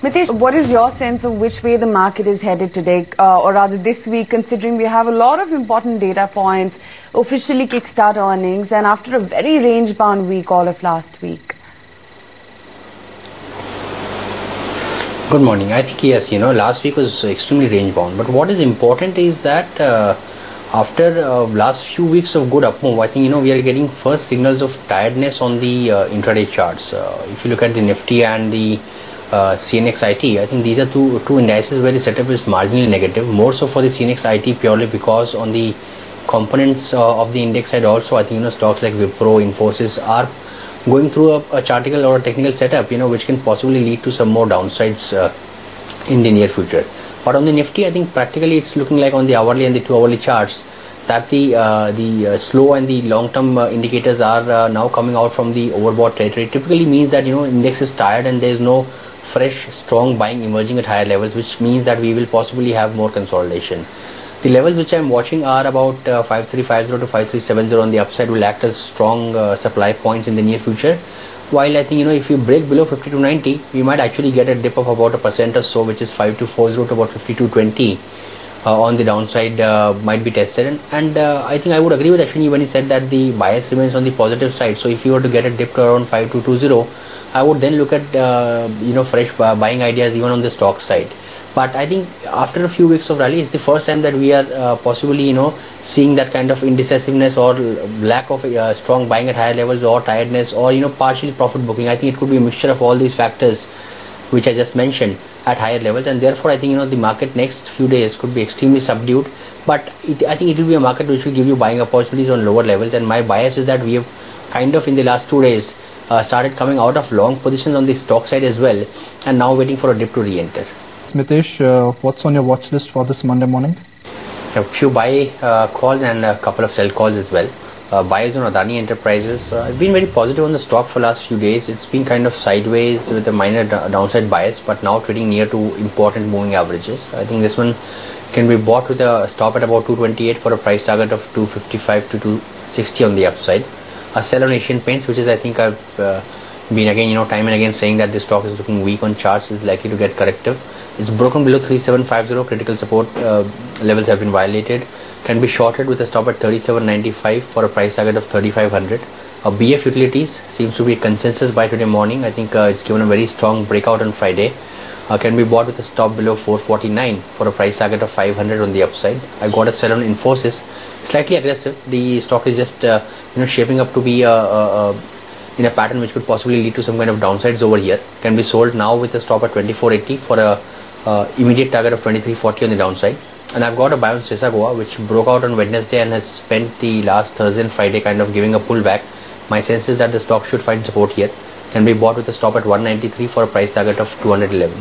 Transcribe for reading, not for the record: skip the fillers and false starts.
Mitesh, what is your sense of which way the market is headed today, or rather this week, considering we have a lot of important data points, officially kickstart earnings, and after a very range-bound week all of last week? Good morning. I think yes, last week was extremely range-bound. But what is important is that after last few weeks of good up move, I think we are getting first signals of tiredness on the intraday charts. If you look at the Nifty and the CNX IT, I think these are two indices where the setup is marginally negative, more so for the CNX IT purely because on the components of the index side also, I think stocks like Wipro, Infosys are going through a chartical or a technical setup, which can possibly lead to some more downsides in the near future. But on the Nifty, I think practically it's looking like on the hourly and the 2 hourly charts that the slow and the long-term indicators are now coming out from the overbought territory. It typically means that index is tired and there is no fresh strong buying emerging at higher levels, which means that we will possibly have more consolidation. The levels which I am watching are about 5350 to 5370 on the upside, will act as strong supply points in the near future. While I think if you break below 5290, we might actually get a dip of about 1% or so, which is 5240 to about 5220 on the downside might be tested. And I think I would agree with Ashwini when he said that the bias remains on the positive side. So if you were to get a dip to around 5220, I would then look at fresh buying ideas even on the stock side. But I think after a few weeks of rally, it's the first time that we are possibly seeing that kind of indecisiveness or lack of strong buying at higher levels, or tiredness, or partial profit booking. I think it could be a mixture of all these factors which I just mentioned at higher levels, and therefore I think the market next few days could be extremely subdued. But I think it will be a market which will give you buying opportunities on lower levels, and my bias is that we have kind of in the last 2 days started coming out of long positions on the stock side as well, and now waiting for a dip to re-enter. Mitesh, what's on your watch list for this Monday morning? A few buy calls and a couple of sell calls as well. Buys on Adani Enterprises. I've been very positive on the stock for last few days. It's been kind of sideways with a minor downside bias, but now trading near to important moving averages. I think this one can be bought with a stop at about 228 for a price target of 255 to 260 on the upside. A sell on Asian Paints, which is I think I've been again time and again saying that this stock is looking weak on charts, is likely to get corrective. It's broken below 3750, critical support levels have been violated. Can be shorted with a stop at 3795 for a price target of 3500. BF Utilities seems to be a consensus buy today morning. I think it's given a very strong breakout on Friday. Can be bought with a stop below 449 for a price target of 500 on the upside. I got a sell on Infosys, slightly aggressive. The stock is just shaping up to be in a pattern which could possibly lead to some kind of downsides over here. Can be sold now with a stop at 2480 for a immediate target of 2340 on the downside. And I've got a buy on Sesa, which broke out on Wednesday and has spent the last Thursday and Friday kind of giving a pullback. My sense is that the stock should find support here. Can be bought with a stop at 193 for a price target of 211.